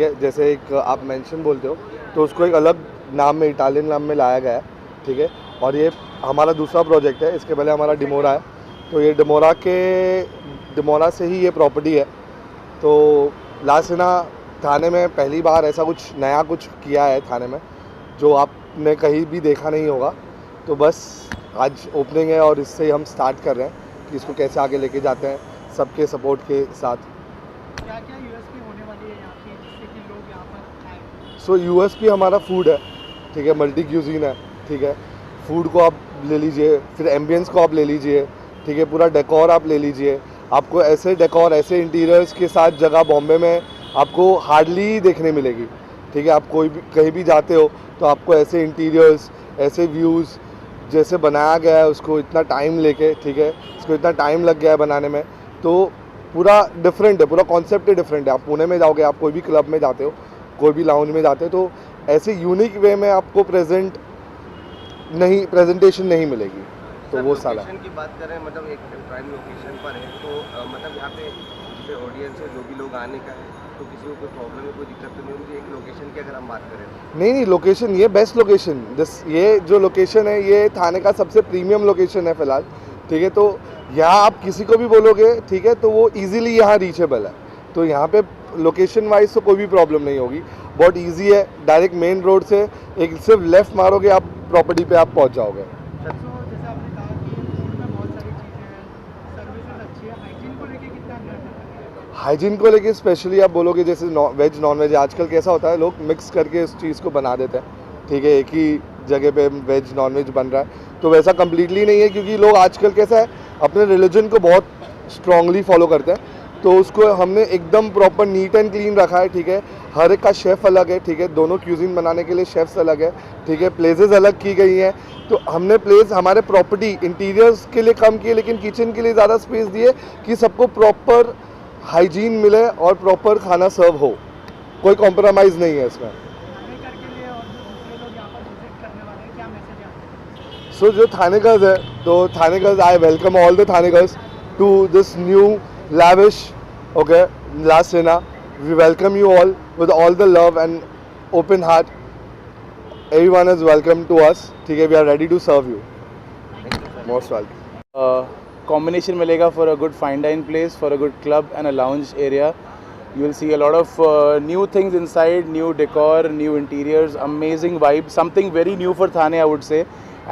है। जैसे एक आप मेंशन बोलते हो तो उसको एक अलग नाम में, इटालियन नाम में लाया गया है, ठीक है। और ये हमारा दूसरा प्रोजेक्ट है, इसके पहले हमारा डिमोरा है, तो ये डिमोरा से ही ये प्रॉपर्टी है। तो लासिना थाने में पहली बार ऐसा कुछ नया कुछ किया है थाने में, जो आपने कहीं भी देखा नहीं होगा। तो बस आज ओपनिंग है और इससे ही हम स्टार्ट कर रहे हैं कि इसको कैसे आगे लेके जाते हैं सबके सपोर्ट के साथ। क्या क्या यूएसपी होने वाली है यहाँ की जिससे कि लोग यहाँ पर आए? सो यूएसपी हमारा फूड है, ठीक है, मल्टी क्यूजीन है, ठीक है। फूड को आप ले लीजिए, फिर एम्बियंस को आप ले लीजिए, ठीक है, पूरा डेकोर आप ले लीजिए। आपको ऐसे डेकोर, ऐसे इंटीरियर्स के साथ जगह बॉम्बे में आपको हार्डली देखने मिलेगी, ठीक है। आप कोई भी कहीं भी जाते हो तो आपको ऐसे इंटीरियर्स, ऐसे व्यूज़ जैसे बनाया गया है उसको इतना टाइम लेके, ठीक है, इसको इतना टाइम लग गया है बनाने में, तो पूरा डिफरेंट है, पूरा कॉन्सेप्ट ही डिफरेंट है। आप पुणे में जाओगे, आप कोई भी क्लब में जाते हो, कोई भी लाउंज में जाते हो, तो ऐसे यूनिक वे में आपको प्रेजेंटेशन नहीं मिलेगी। तो वो सारा लोकेशन की बात करें, मतलब एक प्राइम लोकेशन पर है, तो मतलब यहाँ पे जैसे ऑडियंस है, जो भी लोग आने का है, तो किसी को कोई प्रॉब्लम है, कोई दिक्कत तो नहीं होगी एक लोकेशन की अगर हम बात करें? नहीं, लोकेशन ये बेस्ट लोकेशन, ये जो लोकेशन है ये थाने का सबसे प्रीमियम लोकेशन है फ़िलहाल, ठीक है। तो यहाँ आप किसी को भी बोलोगे, ठीक है, तो वो इजीली यहाँ रीचेबल है। तो यहाँ पे लोकेशन वाइज तो कोई भी प्रॉब्लम नहीं होगी, बहुत इजी है। डायरेक्ट मेन रोड से एक सिर्फ लेफ़्ट मारोगे आप प्रॉपर्टी पे आप पहुँच जाओगे। जैसे आपने कहा कि फूड में बहुत सारी चीज़ें हैं, सर्विसेज अच्छी है, हाइजीन को लेके कितना ध्यान रखा है? हाइजीन को लेके स्पेशली आप बोलोगे, जैसे वेज नॉन वेज आजकल कैसा होता है, लोग मिक्स करके इस चीज़ को बना देते हैं, ठीक है, एक ही जगह पे वेज नॉन वेज बन रहा है। तो वैसा कम्प्लीटली नहीं है, क्योंकि लोग आजकल कैसा है, अपने रिलीजन को बहुत स्ट्रांगली फॉलो करते हैं। तो उसको हमने एकदम प्रॉपर नीट एंड क्लीन रखा है, ठीक है। हर एक का शेफ़ अलग है, ठीक है, दोनों क्यूजिन बनाने के लिए शेफ्स अलग है, ठीक है। प्लेसेस अलग की गई हैं, तो हमने प्लेस हमारे प्रॉपर्टी इंटीरियर्स के लिए कम किए, लेकिन किचन के लिए ज़्यादा स्पेस दिए कि सबको प्रॉपर हाइजीन मिले और प्रॉपर खाना सर्व हो, कोई कॉम्प्रोमाइज़ नहीं है इसमें। थानेकर के लिए और जो दूसरे लोग यहाँ पर विजिट करने वाले हैं, क्या मैसेज है? सो जो थानेगर्स है, तो थानेगर्स, आई वेलकम ऑल द थानेगर्स to this new lavish, okay, Laasina. We welcome you all with all the love and open heart. Everyone is welcome to us, ठीक है, we are ready to serve you. Most welcome. Combination मिलेगा for a good fine dine place, for a good club and a lounge area. You will see a lot of new things inside, new decor, new interiors, amazing vibe, something very new for Thane, I would say.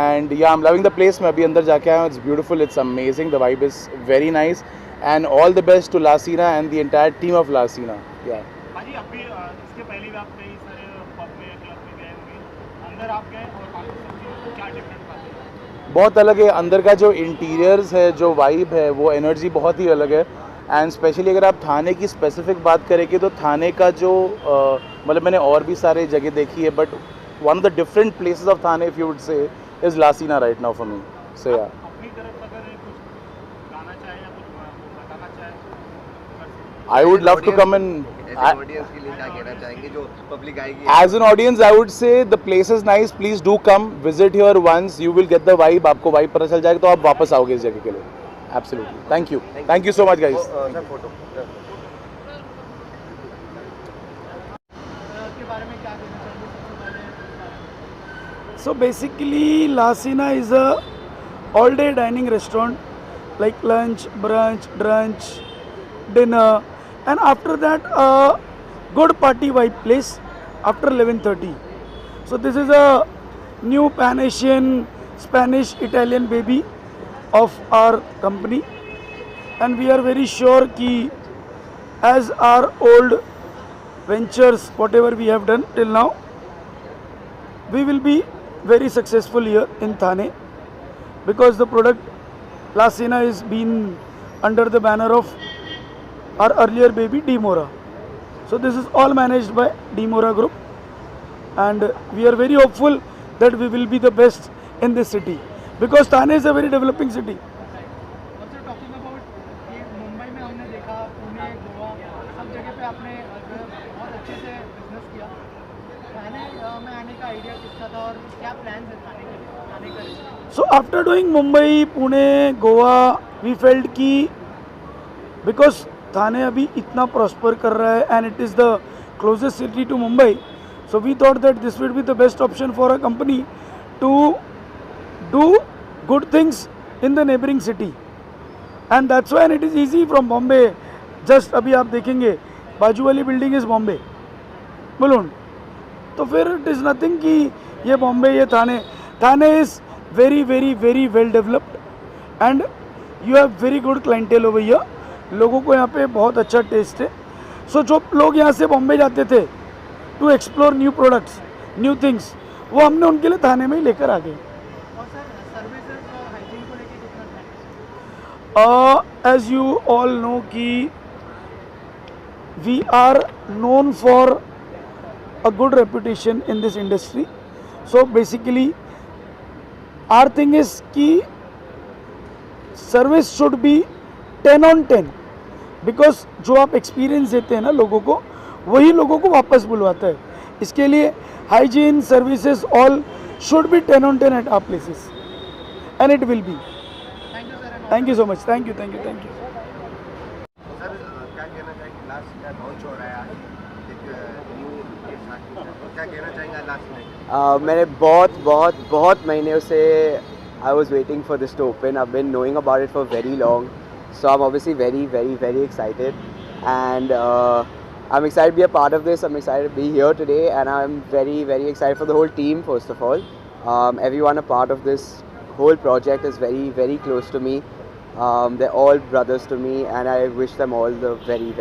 And yeah, I'm loving the place. मैं अभी अंदर जाके आया हूँ. It's beautiful, it's amazing, the vibe is very nice. And all the best to Laasina and the entire team of Laasina. Yeah. भाजी अभी इसके पहले भी आप कई सारे पब में, क्लब में गए होंगे, अंदर आप गए और बाकी सब चीज़ों को क्या डिफरेंट पाते हैं? बहुत अलग है अंदर का जो इंटीरियर्स है, जो वाइब है, वो एनर्जी बहुत ही अलग है। एंड स्पेशली अगर आप थाने की स्पेसिफिक बात करेंगे तो थाने का जो मतलब मैंने और भी सारे जगह देखी है, but one of the different places of Thane if you would say is Laasina right now for me. So या अपनी तरफ अगर कुछ गाना चाहे या कुछ बताना चाहे, I would love to come in audience के लिए क्या कहना चाहेंगे जो पब्लिक आएगी? As an audience, I would say the place is nice. Please do come, visit here once. You will get the vibe. आपको vibe पता चल जाएगा तो आप वापस आओगे इस जगह के लिए. Absolutely. Thank you so much, guys. Sir photo के बारे में क्या कहना चाहेंगे सबसे पहले? So basically, Laasina is a all-day dining restaurant, like lunch, brunch, dinner, and after that a good party vibe place after 11:30. So this is a new Pan-Asian, Spanish, Italian baby of our company, and we are very sure ki as our old ventures, whatever we have done till now, we will be very successful here in Thane, because the product Laasina is been under the banner of our earlier baby Dimora. So this is all managed by Dimora Group, and we are very hopeful that we will be the best in this city, because Thane is a very developing city. Also talking about कि मुंबई में हमने देखा, पुणे, गोवा, सब जगह पे आपने बहुत अच्छे से बिजनेस किया। थाने में आने का आइडिया किसका था और क्या प्लान्स है थाने का? So after doing Mumbai, Pune, Goa, we felt कि because थाने अभी इतना प्रॉस्पर कर रहा है and it is the closest city to Mumbai. So we thought that this would be the best option for a company to do good things in the neighboring city. And that's why it is easy from Bombay. Just अभी आप देखेंगे बाजू वाली building is Bombay balloon, तो फिर it is nothing कि ये बॉम्बे ये Thane is very very very well developed and you have very good clientele over here. लोगों को यहाँ पे बहुत अच्छा टेस्ट है. सो जो लोग यहाँ से बॉम्बे जाते थे to explore new products new things, वो हमने उनके लिए थाने में ही लेकर आ गए. और सर सर्विसेज और हाइजीन को लेके कितना ध्यान है? एज यू ऑल नो कि we are known for a good reputation in this industry. So basically our thing is कि service should be 10 on 10, because जो आप experience देते हैं ना लोगों को, वही लोगों को वापस बुलवाता है. इसके लिए hygiene services all should be 10 on 10 at our places, and it will be. Thank you sir. Thank you so much. Thank you. Sir क्या कहना चाहेंगे, लास्ट लॉन्च हो रहा है आज एक न्यू के साथ, तो क्या कहना चाहेंगे लास्ट में? मैंने बहुत महीने से I was waiting for this to open. I've been knowing about it for very long, so I'm obviously very excited, and I'm excited to be a part of this. I'm excited to be here today, and I'm very excited for the whole team. First of all, everyone a part of this whole project is very close to me. They're all brothers to me, and I wish them all the very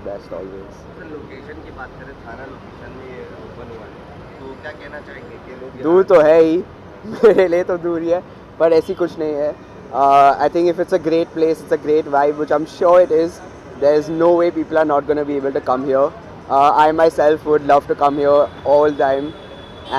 best always. Sir location की बात करें, थाना location में ये open हुआ है, तो क्या कहना चाहेंगे कि लोग दूर तो है ही, मेरे लिए तो दूर ही है, पर ऐसी कुछ नहीं है. I think if it's a great place, it's a great vibe, which I'm sure it is. There's no way people are not going to be able to come here. I myself would love to come here all the time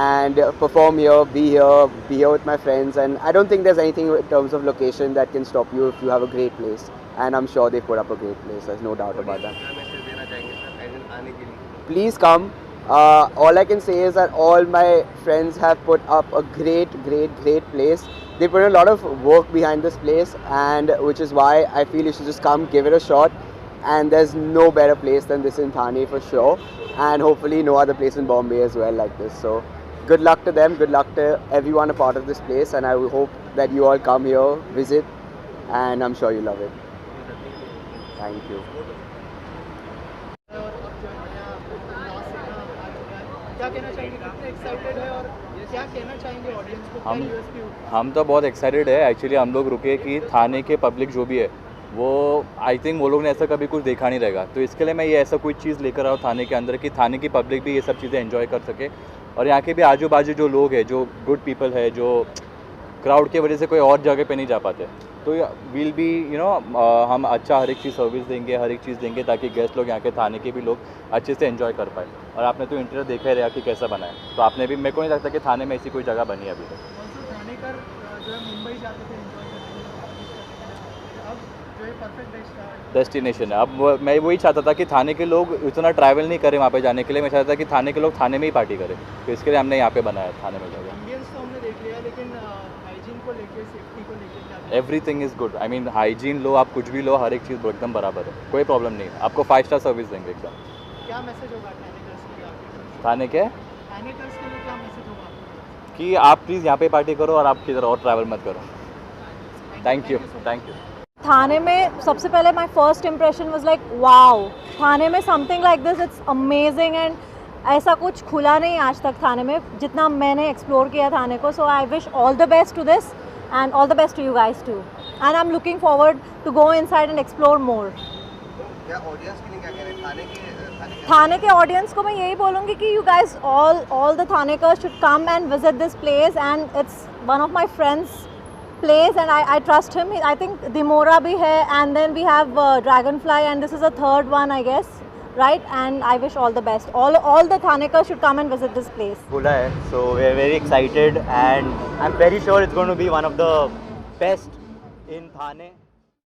and perform here, be here with my friends, and I don't think there's anything in terms of location that can stop you if you have a great place, and I'm sure they put up a great place. There's no doubt about that. क्या message देना चाहेंगे sir agent आने के लिए? Please come. All I can say is that all my friends have put up a great place. They put a lot of work behind this place, and which is why I feel you should just come, give it a shot. And there's no better place than this in Thane for sure, and hopefully no other place in Bombay as well like this. So good luck to them, good luck to everyone a part of this place, and I hope that you all come here, visit, and I'm sure you love it. Thank you. और अब जो है नया last सीना आ चुका है, क्या कहना चाहेंगे, कितने एक्साइटेड है और क्या कहना चाहेंगे ऑडियंस को, क्या यूएसपी होगी? हम तो बहुत एक्साइटेड है. एक्चुअली हम लोग रुके कि थाने के पब्लिक जो भी है वो आई थिंक वो लोग ने ऐसा कभी कुछ देखा नहीं रहेगा, तो इसके लिए मैं ये ऐसा कोई चीज़ लेकर आऊँ थाने के अंदर कि थाने की पब्लिक भी ये सब चीज़ें एंजॉय कर सके, और यहाँ के भी आजू बाजू जो लोग हैं, जो गुड पीपल है, जो क्राउड की वजह से कोई और जगह पे नहीं जा पाते, तो विल बी हम अच्छा हर एक चीज़ सर्विस देंगे, हर एक चीज़ देंगे ताकि गेस्ट लोग यहाँ के थाने के भी लोग अच्छे से एंजॉय कर पाए. और आपने तो इंटीरियर देखा ही रहा कि कैसा बना है, तो आपने भी, मेरे को नहीं लगता कि थाने में ऐसी कोई जगह बनी है अभी तक. ऑल्सो थाने कर जो है मुंबई जाते थे एंजॉय करने के लिए, अब जो है परफेक्ट डेस्टिनेशन है. अब मैं वही चाहता था कि थाने के लोग इतना ट्रैवल नहीं करें वहाँ पे जाने के लिए. मैं चाहता था कि थाने के लोग थाने में ही पार्टी करें, तो इसके लिए हमने यहाँ पे बनाया थाने में जगह. एम्बियंस तो हमने देख लिया, लेकिन हाइजीन को लेके, सेफ्टी को लेके क्या? Everything is good. I mean hygiene लो, आप कुछ भी लो, हर एक चीज़ एकदम बराबर है, कोई प्रॉब्लम नहीं है. आपको 5 स्टार सर्विस देंगे एकदम. क्या मैसेज होगा थानेकर्स के लिए आपके तरफ से? थाने के थानेकर्स के लिए क्या मैसेज होगा आपके तरफ से? कि आप प्लीज़ यहाँ पे पार्टी करो और आप किधर और ट्रैवल मत करो. Thank you. थाने में सबसे पहले my first impression was like wow, Thane में something like this, it's amazing. And ऐसा कुछ खुला नहीं आज तक थाने में जितना मैंने एक्सप्लोर किया थाने को. So I wish all the best to this and all the best to you guys too, and I am looking forward to go inside and explore more. क्या ऑडियंस के लिए क्या कह रहे हैं थाने के ऑडियंस को मैं यही बोलूँगी कि यू गाइज ऑल द थानेकर्स should come and visit this place, and it's one of my friends place, and I trust him. I think Dimora bhi hai, and then we have Dragonfly, and this is the third one I guess, right? And I wish all the best. All the Thanekars should come and visit this place. Khula hai, so we are very excited, and I'm very sure it's going to be one of the best in Thane.